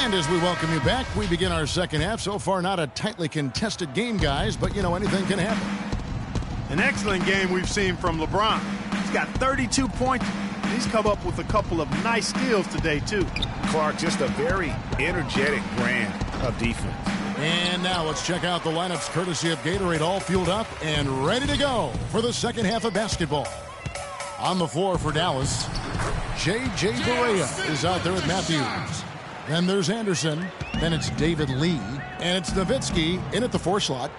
And as we welcome you back, we begin our second half. So far, not a tightly contested game, guys, but, you know, anything can happen. An excellent game we've seen from LeBron. He's got 32 points. He's come up with a couple of nice steals today, too. Clark, just a very energetic brand of defense. And now let's check out the lineups courtesy of Gatorade, all fueled up and ready to go for the second half of basketball. On the floor for Dallas, J.J. Barea is out there with Matthews. Then there's Anderson. Then it's David Lee. And it's Nowitzki in at the 4 slot.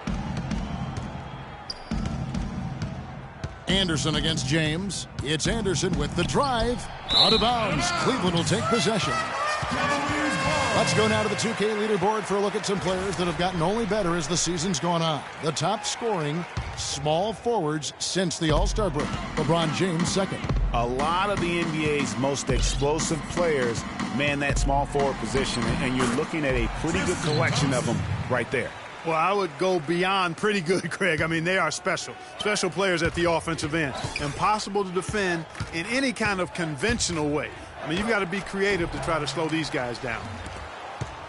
Anderson against James. It's Anderson with the drive. Out of bounds. Cleveland will take possession. Let's go now to the 2K leaderboard for a look at some players that have gotten only better as the season's gone on. The top scoring small forwards since the All-Star break. LeBron James second. A lot of the NBA's most explosive players man that small forward position, and you're looking at a pretty good collection of them right there. Well, I would go beyond pretty good, Craig. I mean, they are special. Special players at the offensive end. Impossible to defend in any kind of conventional way. I mean, you've got to be creative to try to slow these guys down.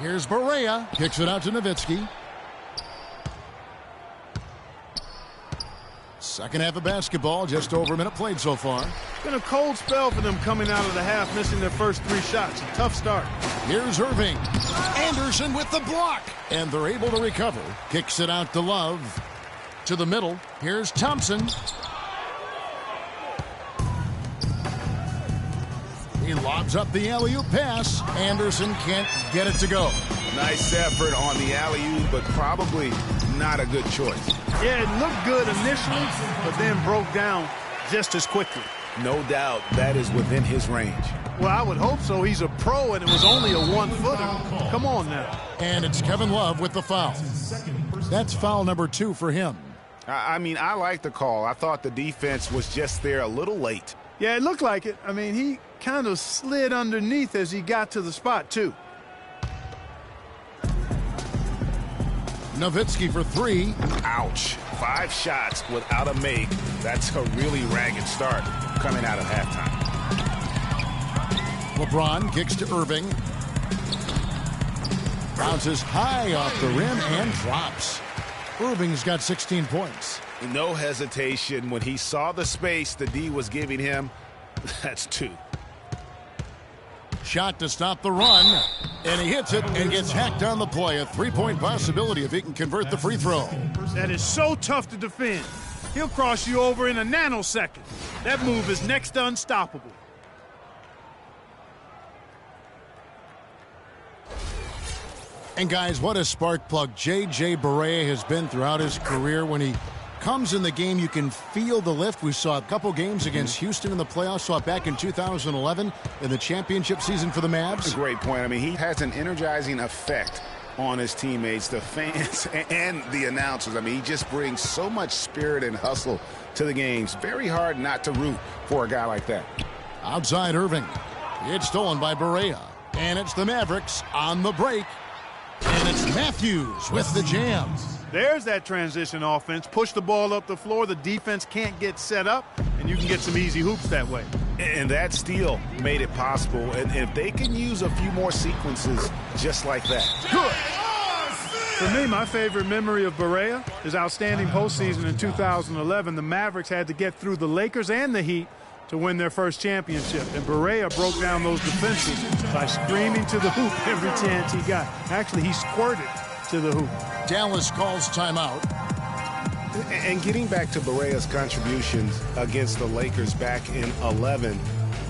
Here's Barea. Kicks it out to Nowitzki. Second half of basketball, just over a minute played so far. It's been a cold spell for them coming out of the half, missing their first 3 shots. A tough start. Here's Irving. Anderson with the block. And they're able to recover. Kicks it out to Love. To the middle. Here's Thompson. He lobs up the alley-oop pass. Anderson can't get it to go. Nice effort on the alley-oop, but probably not a good choice. Yeah, it looked good initially, but then broke down just as quickly. No doubt that is within his range. Well, I would hope so. He's a pro, and it was only a 1-footer. Come on now. And it's Kevin Love with the foul. That's foul number 2 for him. I mean, I like the call. I thought the defense was just there a little late. Yeah, it looked like it. I mean, he kind of slid underneath as he got to the spot, too. Nowitzki for 3. Ouch. 5 shots without a make. That's a really ragged start coming out of halftime. LeBron kicks to Irving. Bounces high off the rim and drops. Irving's got 16 points. No hesitation. When he saw the space the D was giving him, that's 2. Shot to stop the run. And he hits it and gets hacked on the play. A 3-point possibility if he can convert the free throw. That is so tough to defend. He'll cross you over in a nanosecond. That move is next to unstoppable. And guys, what a spark plug J.J. Barea has been throughout his career. When he comes in the game, you can feel the lift. We saw a couple games against Houston in the playoffs. Saw it back in 2011 in the championship season for the Mavs. A great point. I mean, he has an energizing effect on his teammates, the fans, and the announcers. I mean, he just brings so much spirit and hustle to the games. Very hard not to root for a guy like that. Outside Irving. It's stolen by Barea. And it's the Mavericks on the break. And it's Matthews with the jam. There's that transition offense. Push the ball up the floor. The defense can't get set up, and you can get some easy hoops that way. And that steal made it possible. And if they can use a few more sequences just like that. Good. For me, my favorite memory of Barea is outstanding postseason in 2011. The Mavericks had to get through the Lakers and the Heat to win their first championship. And Barea broke down those defenses by screaming to the hoop every chance he got. Actually, he squirted to the hoop. Dallas calls timeout. And getting back to Barea's contributions against the Lakers back in 11,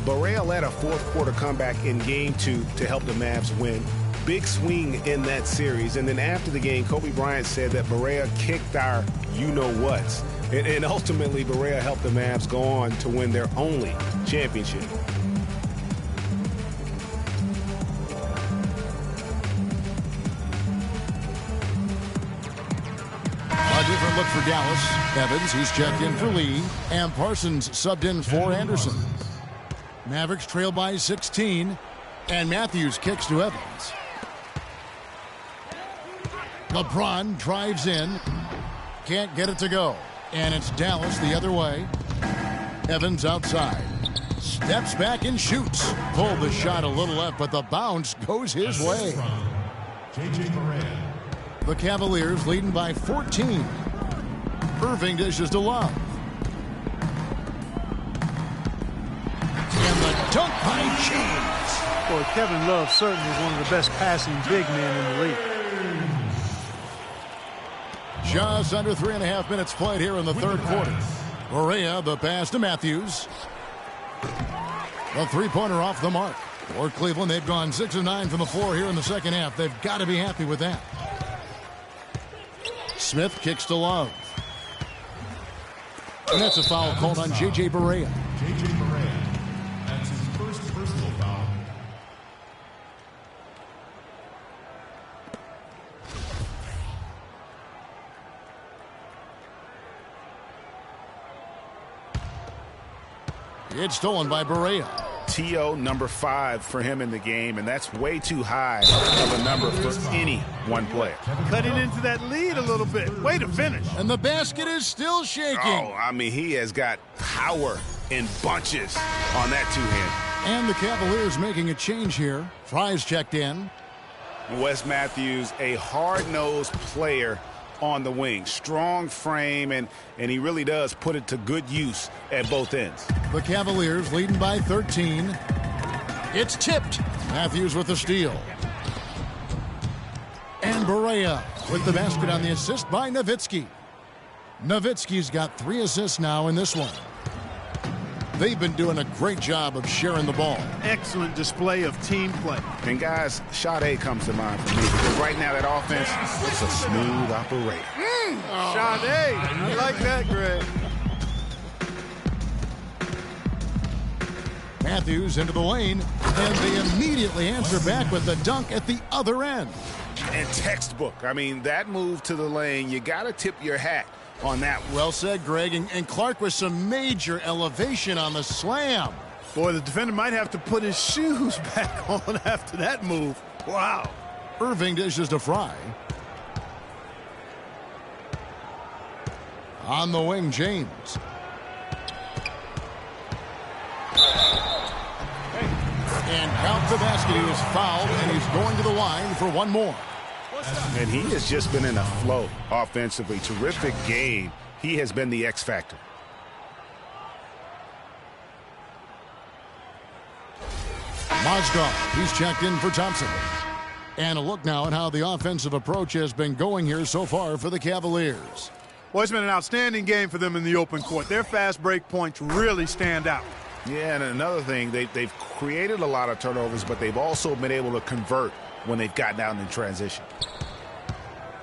Barea led a fourth-quarter comeback in Game 2 to help the Mavs win. Big swing in that series. And then after the game, Kobe Bryant said that Barea kicked our you-know-whats. And ultimately, Barea helped the Mavs go on to win their only championship. A different look for Dallas. Evans, he's checked in for Lee. And Parsons subbed in for Anderson. Mavericks trail by 16. And Matthews kicks to Evans. LeBron drives in. Can't get it to go. And it's Dallas the other way. Evans outside. steps back and shoots. Pulled the shot a little left, but the bounce goes his way. The Cavaliers leading by 14. Irving dishes to Love. And the dunk by James. Boy, Kevin Love certainly is one of the best passing big men in the league. Just under 3.5 minutes played here in the third quarter. Barea, the pass to Matthews. The three-pointer off the mark. For Cleveland, they've gone 6 of 9 from the floor here in the second half. They've got to be happy with that. Smith kicks to Love. And that's a foul called on J.J. Barea. J.J. Barea. That's his first personal foul. It's stolen by Barea. TO number 5 for him in the game, and that's way too high of a number for any one player. Cutting into that lead a little bit. Way to finish. And the basket is still shaking. Oh, I mean, he has got power in bunches on that two-hand. And the Cavaliers making a change here. Fry's checked in. Wes Matthews, a hard-nosed player on the wing. Strong frame, and he really does put it to good use at both ends. The Cavaliers leading by 13. It's tipped. Matthews with the steal. And Barea with the basket on the assist by Nowitzki. Nowitzki's got 3 assists now in this one. They've been doing a great job of sharing the ball. Excellent display of team play. And guys, Sade comes to mind for me, because right now that offense, it's a smooth operator. Sade, I like that, Greg. Matthews into the lane, and they immediately answer back with the dunk at the other end. And textbook. I mean, that move to the lane, you got to tip your hat on that one. Well said, Greg. And Clark with some major elevation on the slam. Boy, the defender might have to put his shoes back on after that move. Wow. Irving dishes to Fry. On the wing, James. And count the basket. He was fouled, and he's going to the line for one more. And he has just been in a flow offensively. Terrific game. He has been the X factor. Mozgov, he's checked in for Thompson. And a look now at how the offensive approach has been going here so far for the Cavaliers. Well, it's been an outstanding game for them in the open court. Their fast break points really stand out. Yeah, and another thing, they've created a lot of turnovers, but they've also been able to convert when they've gotten out in transition.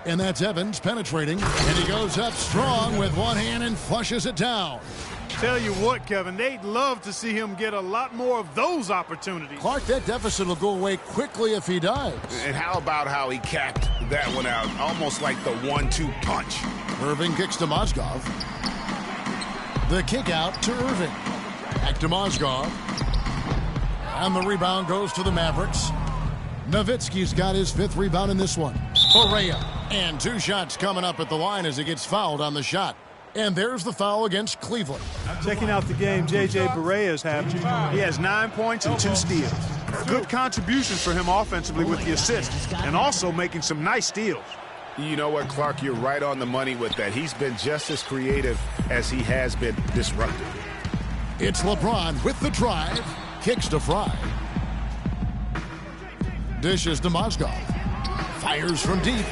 And that's Evans penetrating, and he goes up strong with one hand and flushes it down. Tell you what, Kevin, they'd love to see him get a lot more of those opportunities. Clark, that deficit will go away quickly if he does. And how about how he capped that one out, almost like the 1-2 punch. Irving kicks to Mozgov. The kick out to Irving. Back to Mozgov. And the rebound goes to the Mavericks. Nowitzki's got his 5th rebound in this one. Barea. And 2 shots coming up at the line as he gets fouled on the shot. And there's the foul against Cleveland. Checking out the game J.J. Barea's having. He has 9 points and 2 steals. Good contributions for him offensively with the assists, and also making some nice steals. You know what, Clark, you're right on the money with that. He's been just as creative as he has been disruptive. It's LeBron with the drive. Kicks to Fry. Dishes to Mozgov. Fires from deep.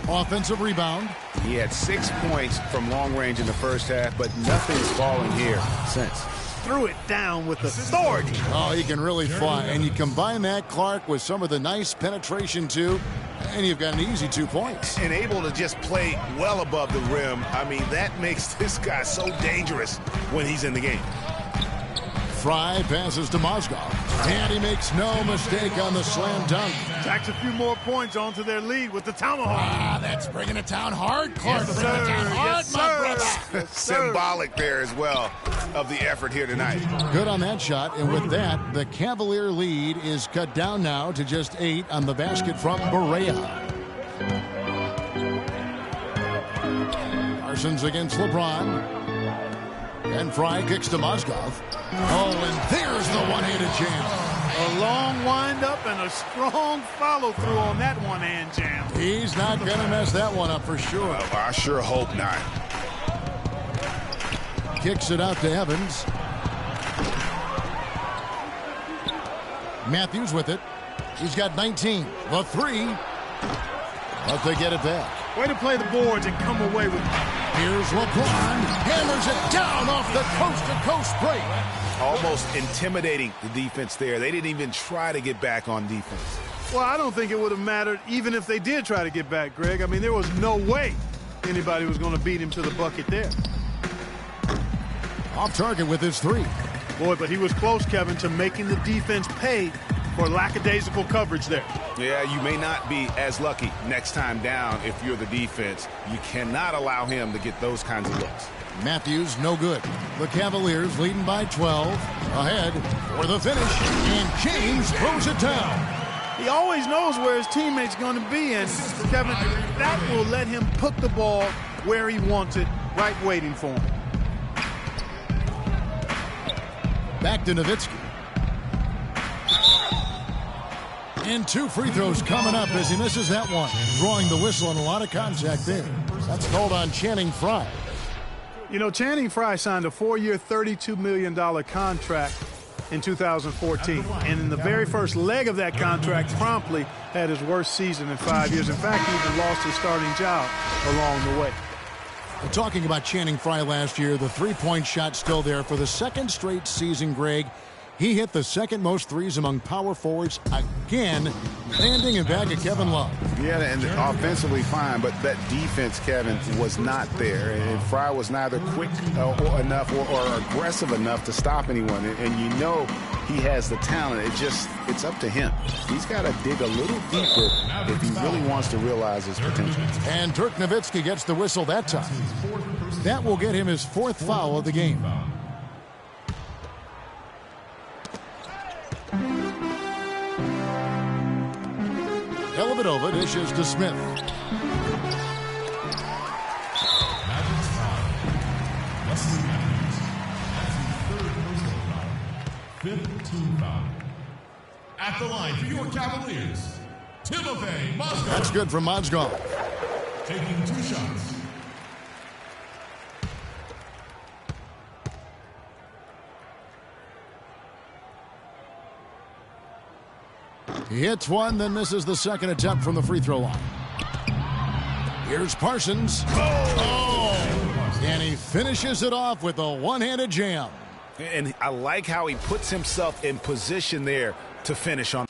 Offensive rebound. He had 6 points from long range in the first half, but nothing's fallen here since. Threw it down with authority. Oh, he can really fly. And you combine that, Clark, with some of the nice penetration, too, and you've got an easy 2 points. And able to just play well above the rim. I mean, that makes this guy so dangerous when he's in the game. Fry passes to Mozgov. And he makes no mistake on the slam dunk. Tacks a few more points onto their lead with the tomahawk. That's bringing it down hard, Clark. Yes, Bringing it sir. down hard, Yes, my sir. brother. Yes, sir. Symbolic there as well of the effort here tonight. Good on that shot. And with that, the Cavalier lead is cut down now to just 8 on the basket from Barea. Parsons against LeBron. And Fry kicks to Mozgov. Oh, and there's the one-handed jam. A long wind-up and a strong follow-through on that one-hand jam. He's not going to mess that one up for sure. I sure hope not. Kicks it out to Evans. Matthews with it. He's got 19. The three. But they get it back. Way to play the boards and come away with it. Here's LeBron. Hammers it down off the coast-to-coast break. Almost intimidating the defense there. They didn't even try to get back on defense. Well, I don't think it would have mattered even if they did try to get back, Greg. I mean, there was no way anybody was going to beat him to the bucket there. Off target with his three. Boy, but he was close, Kevin, to making the defense pay for lackadaisical coverage there. Yeah, you may not be as lucky next time down if you're the defense. You cannot allow him to get those kinds of looks. Matthews, no good. The Cavaliers leading by 12. Ahead for the finish. And James throws it down. He always knows where his teammate's going to be, and, Kevin, that will let him put the ball where he wants it, right waiting for him. Back to Nowitzki. And two free throws coming up as he misses that one. Drawing the whistle and a lot of contact there. That's called on Channing Frye. You know, Channing Frye signed a 4-year, $32 million contract in 2014. And in the very first leg of that contract, promptly had his worst season in 5 years. In fact, he even lost his starting job along the way. We're talking about Channing Frye last year. The three-point shot still there for the second straight season, Greg. He hit the second most threes among power forwards again, landing in back of Kevin Love. Yeah, and offensively fine, but that defense, Kevin, was not there. And Frye was neither quick enough or aggressive enough to stop anyone. And you know he has the talent. It's up to him. He's got to dig a little deeper if he really wants to realize his potential. And Dirk Nowitzki gets the whistle that time. That will get him his fourth foul of the game. Dellavedova dishes to Smith. Magic's foul. Wesley Matthews. That's his third personal foul. Fifth team foul. At the line for your Cavaliers, Timofey Mozgov. That's good from Mozgov. Taking 2 shots. He hits one, then misses the second attempt from the free throw line. Here's Parsons. Oh! And he finishes it off with a one-handed jam. And I like how he puts himself in position there to finish on.